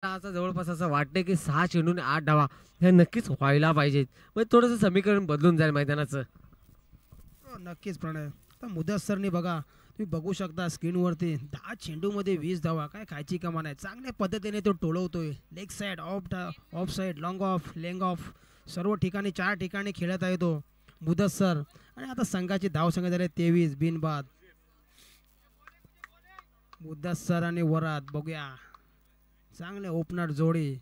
आता जवळपास असं वाटतंय की 6 चेंडूने 8 धावा हे नक्कीच व्हायला पाहिजेत. म्हणजे थोडंसं समीकरण बदलून जाईल मैदानाचं. हो, नक्कीच प्रणय. तर मुदस्सरनी बघा, तुम्ही बघू शकता स्क्रीनवरती 10 चेंडूमध्ये 20 धावा, काय खायची कमान आहे. चांगल्या पद्धतीने तो टोलवतोय. Leg side, off side, long off, long off, सर्व ठिकाणी 4 ठिकाणी खेळत आहे तो मुदस्सर. आणि आता संघाची धावसंख्या झाली 23 बिनबाद. मुदस्सर आणि वरात बघूया, चांगले ओपनर जोडी.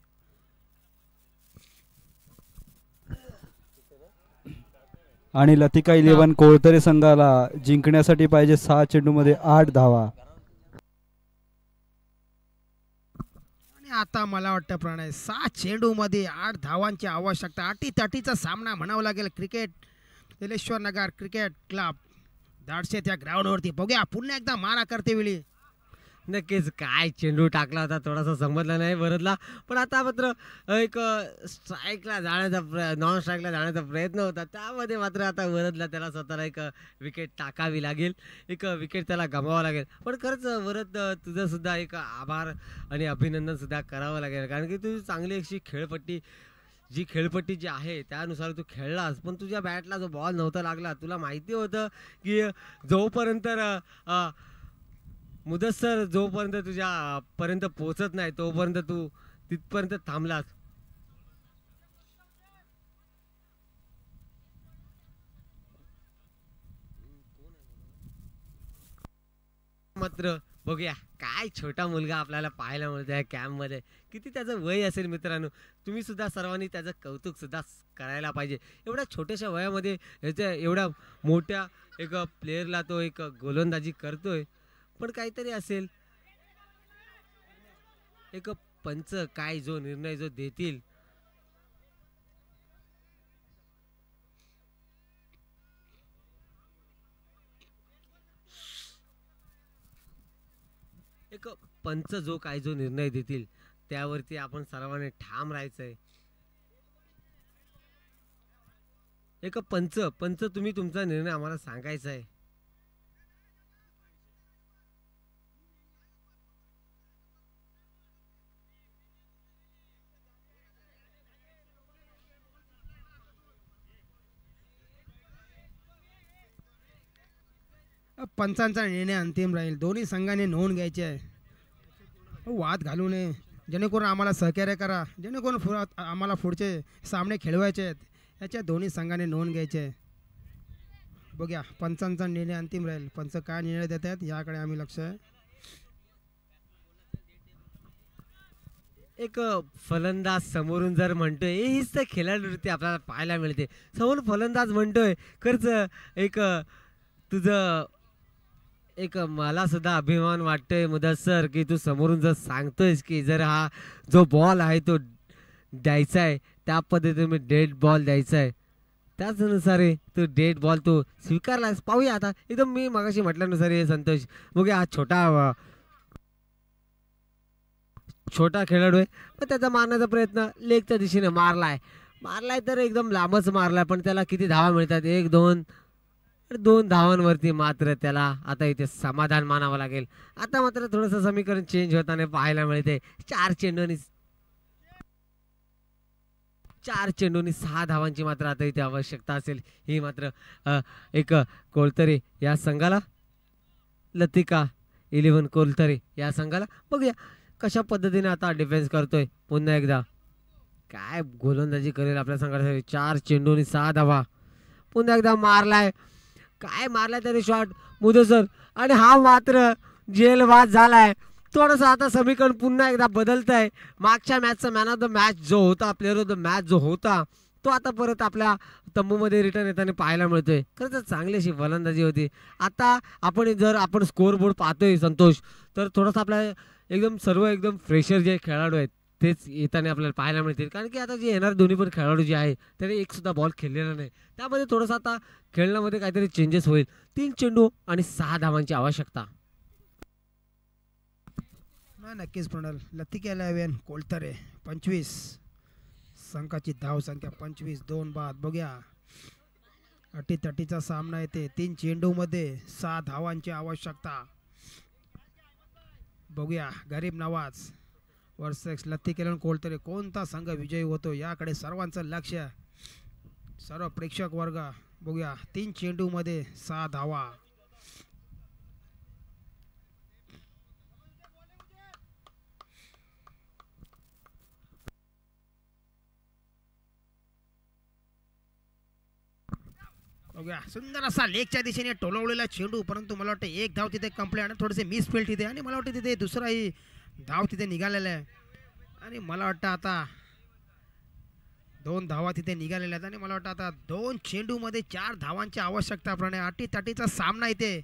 आणि लतिका आता 11 कोळतरे संघाला जिंकण्यासाठी पाहिजे 6 चेंडूमध्ये 8 धावा. आणि आता मला वाटतं प्रणय 6 चेंडूमध्ये 8 धावांची आवश्यकता. अटीतटीचा सामना म्हणावा लागेल. क्रिकेट निलेश्वर नगर क्रिकेट क्लब दाडशे त्या ग्राउंडवरती बघूया पुन्हा एकदा मारा करते वेळी. नक्कीच काय चेंडू टाकला होता थोडासा समजला नाही वरदला. पण आता मात्र एक स्ट्राईकला जाण्याचा नॉन स्ट्राईकला जाण्याचा प्रयत्न होता. त्यामध्ये मात्र आता वरदला त्याला स्वतःला एक विकेट टाकावी लागेल. एक विकेट त्याला गमवावं लागेल. पण खरंच वरद तुझं सुद्धा एक आभार आणि अभिनंदन सुद्धा करावं लागेल. कारण की तुझी चांगली अशी खेळपट्टी जी आहे त्यानुसार तू खेळलास. पण तुझ्या बॅटला जो बॉल नव्हता लागला तुला माहिती होतं की जोपर्यंत मुदस्सर जोपर्यंत तुझ्या पर्यंत पोहोचत नाही तोपर्यंत तू तिथपर्यंत थांबलास. मात्र बघूया काय छोटा मुलगा आपल्याला पाहायला मिळतो या कॅम्पमध्ये. किती त्याचं वय असेल मित्रांनो. तुम्ही सुद्धा सर्वांनी त्याचं कौतुक सुद्धा करायला पाहिजे. एवढ्या छोट्याशा वयामध्ये ह्याच्या एवढ्या मोठ्या एक प्लेअरला तो एक गोलंदाजी करतोय. पण काहीतरी असेल. एक पंच काय जो निर्णय जो देतील. एक पंच जो काय जो निर्णय देतील त्यावरती आपण सर्वांनी ठाम राहायचंय. एक पंच पंच तुम्ही तुमचा निर्णय आम्हाला सांगायचा आहे. पंचांचा निर्णय अंतिम राहील. दोन्ही संघाने नोंद घ्यायची आहे. वाद घालू नये. जेणेकरून आम्हाला सहकार्य करा. जेणेकरून आम्हाला पुढचे सामने खेळवायचे आहेत. याच्या दोन्ही संघाने नोंद घ्यायची आहे. बघूया पंचांचा निर्णय अंतिम राहील. पंच काय निर्णय देत आहेत याकडे आम्ही लक्ष आहे. एक फलंदाज समोरून जर म्हणतोय हीच तर खेळाडूवृत्ती आपल्याला पाहायला मिळते. समोर फलंदाज म्हणतोय खरंच एक तुझं एक मला सुद्धा अभिमान वाटतोय मुदस्सर की तू समोरून जर सांगतोयस की जर हा जो बॉल आहे तो द्यायचा आहे त्या पद्धतीने मी डेड बॉल द्यायचा आहे. त्याचनुसार तो डेड बॉल तो स्वीकारलास. पाहूया आता एकदम मी मगाशी म्हटल्यानुसार हे संतोष बघूया हा छोटा खेळाडू आहे. पण त्याचा मारण्याचा प्रयत्न लेगच्या दिशेने मारलाय तर एकदम लांबच मारलाय. पण त्याला किती धावा मिळतात 1-2 धावांवरती मात्र त्याला आता इथे समाधान मानावं लागेल. आता मात्र थोडंसं समीकरण चेंज होताना पाहायला मिळते. 4 चेंडूंनी 6 धावांची मात्र आता इथे आवश्यकता असेल. ही मात्र एक कोळतरे या संघाला लतिका 11 कोळतरे या संघाला. बघूया कशा पद्धतीने आता डिफेन्स करतोय. पुन्हा एकदा काय गोलंदाजी करेल आपल्या संघासाठी. 4 चेंडूंनी 6 धावा. पुन्हा एकदा मारलाय तरी शॉट मुदस्सर. आणि हा मात्र जेलबाद झालाय. थोडंसं आता समीकरण पुन्हा एकदा बदलत आहे. मागच्या मॅचचा मॅन ऑफ द मॅच जो होता प्लेअर ऑफ द मॅच जो होता तो आता परत आपल्या तंबूमध्ये रिटर्न येताना पाहायला मिळतोय. खरंच चांगली अशी फलंदाजी होती. आता आपण स्कोअर बोर्ड पाहतोय संतोष तर थोडंसं आपल्या सर्व एकदम फ्रेशर जे खेळाडू आहेत तेच येताना आपल्याला पाहायला मिळतील. कारण की आता जे येणार दोन्ही पण खेळाडू जे आहे त्याने एक सुद्धा बॉल खेळलेला नाही. त्यामध्ये थोडंसं आता खेळण्यामध्ये काहीतरी चेंजेस होईल. 3 चेंडू आणि 6 धावांची आवश्यकता. नक्कीच प्रणाल. लतिका 11 कोळतरे 25. संघाची धाव संख्या 25 2 बाद. बघूया अटीतटीचा सामना येते. 3 चेंडूमध्ये 6 धावांची आवश्यकता. बघूया गरीब नवाज वर्सेस लतिका इलेव्हन कोलतरे. कोणता संघ विजयी होतो याकडे सर्वांचं लक्ष. सर्व प्रेक्षक वर्ग बघूया. 3 चेंडूमध्ये 6 धावा. बघूया सुंदर असा लेगच्या दिशेने टोलवलेला चेंडू, परंतु मला वाटतं एक धाव तिथे कंप्लीट आणि थोडेसे मिसफील्ड तिथे, आणि मला वाटतं तिथे दुसराही धाव तिथे निघालेला आहे. आणि मला वाटतं आता 2 धावा तिथे निघालेल्या आहेत. आणि मला वाटतं आता 2 चेंडूमध्ये 4 धावांची आवश्यकता प्रमाणे अटीतटीचा सामना इथे.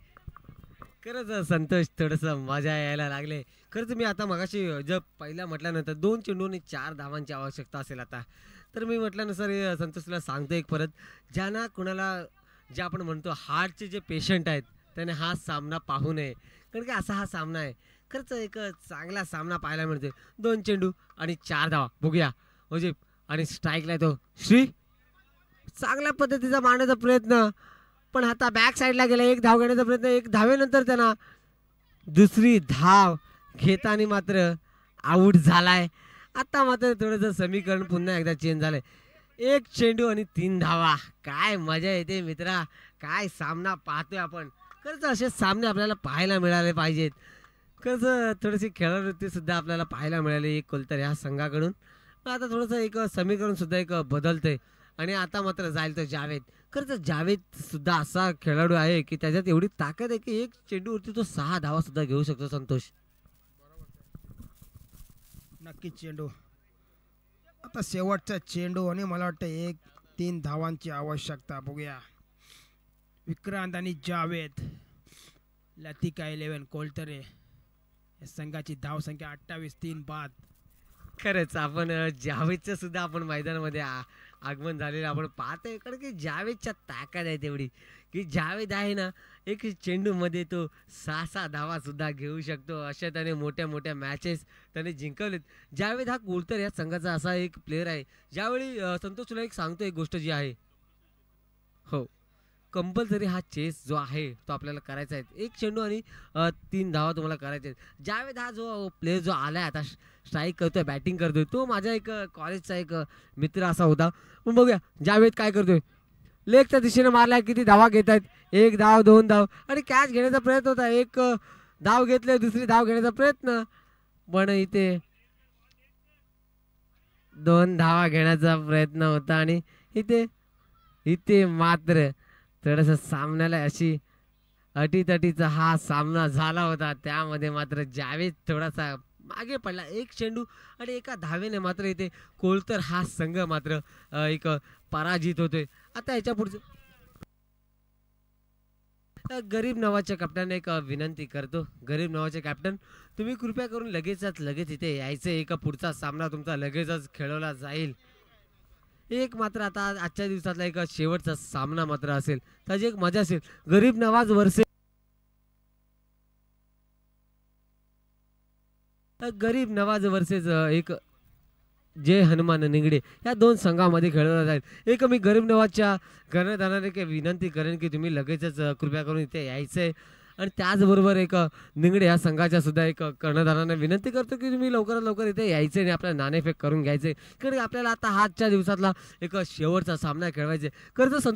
खरंच संतोष थोडंसं मजा यायला लागले. खरंच मी आता मगाशी जर पहिला म्हटल्यानंतर 2 चेंडूने 4 धावांची आवश्यकता असेल आता, तर मी म्हटल्यानुसार संतोषला सांगतो एक परत, ज्यांना कुणाला जे आपण म्हणतो हार्टचे जे पेशंट आहेत त्याने हा सामना पाहू नये, कारण की असा हा सामना आहे. खरंच एक चांगला सामना पाहायला मिळते. 2 चेंडू आणि 4 धावा. बघूया म्हणजे आणि स्ट्राईकला येतो श्री. चांगल्या पद्धतीचा मारण्याचा प्रयत्न, पण आता बॅक साईडला गेला. 1 धाव घेण्याचा प्रयत्न, 1 धावेनंतर त्यांना दुसरी धाव घेताना मात्र आऊट झालाय. आता मात्र थोडंसं समीकरण पुन्हा एकदा चेंज झालंय. 1 चेंडू आणि 3 धावा. काय मजा येते मित्रा, काय सामना पाहतोय आपण. खरंच असे सामने आपल्याला पाहायला मिळाले पाहिजेत. खरंच थोडीशी खेळवृत्ती सुद्धा आपल्याला पाहायला मिळाली एक कोलतरे ह्या संघाकडून. पण आता थोडंसं एक समीकरण सुद्धा एक बदलतंय आणि आता मात्र जाईल तो जावेद. खरंच जावेद सुद्धा असा खेळाडू आहे की त्याच्यात एवढी ताकद आहे की 1 चेंडूवरती तो 6 धावा सुद्धा घेऊ शकतो. संतोष नक्कीच चेंडू आता शेवटचा चेंडू आणि मला वाटतं 1-3 धावांची आवश्यकता. बघूया विक्रांत आणि जावेद. लतिका 11 कोलतरे या संघाची धावसंख्या 28, 3 बाद. खरंच आपण जावेदचं सुद्धा आपण मैदानामध्ये आगमन झालेलं आपण पाहतोय, कारण की जावेदच्या ताकद आहे तेवढी की जावेद आहे ना 1 चेंडूमध्ये तो 6-6 धावा सुद्धा घेऊ शकतो. अशा त्याने मोठ्या मोठ्या मॅचेस त्याने जिंकवलेत. जावेद हा कोलतरे या संघाचा असा एक प्लेअर आहे. ज्यावेळी संतोष तुला एक सांगतो एक गोष्ट जी आहे, हो कंपल्सरी हा चेस जो आहे तो आपल्याला करायचा आहे. 1 चेंडू आणि 3 धावा तुम्हाला करायचे आहेत. जावेद हा जो प्लेअर जो आलाय आता स्ट्राईक करतोय, बॅटिंग करतोय, तो माझ्या एक कॉलेजचा एक मित्र असा होता. पण बघूया जावेद काय करतोय. लेगच्या दिशेने मारलाय, किती धावा घेत आहेत. 1 धाव 2 धाव आणि कॅच घेण्याचा प्रयत्न होता. 1 धाव घेतले, दुसरी धाव घेण्याचा प्रयत्न, पण इथे 2 धावा घेण्याचा प्रयत्न होता. आणि इथे मात्र थोडंसं सामन्याला अशी अटीतटीचा हा सामना झाला होता. त्यामध्ये मात्र जावेद थोडासा मागे पडला. 1 चेंडू आणि 1 धावेने मात्र इथे कोलतर हा संघ मात्र एक पराजित होतोय. आता याच्या पुढचं गरीब नावाच्या कॅप्टनने एक विनंती करतो. गरीब नावाचे कॅप्टन, तुम्ही कृपया करून लगेच इथे यायचं. एक पुढचा सामना तुमचा लगेचच खेळवला जाईल. एक मात्र आता आजच्या दिवसातला एक शेवटचा सामना मात्र असेल, त्याची एक मजा असेल. गरीब नवाज वर्सेस एक जय हनुमान निगडे या 2 संघामध्ये खेळवला जाईल. एक मी गरीब नवाजच्या कर्णधाराने विनंती करेन की तुम्ही लगेचच कृपया करून इथे यायचंय. आणि त्याचबरोबर एक निगडे या संघाच्या सुद्धा एक कर्णधारांना विनंती करतो की तुम्ही लवकरात लवकर इथे यायचे आणि आपल्याला नाणेफेक करून घ्यायचे, कारण आपल्याला आता आजच्या दिवसातला एक शेवटचा सामना खेळवायचा. खरंच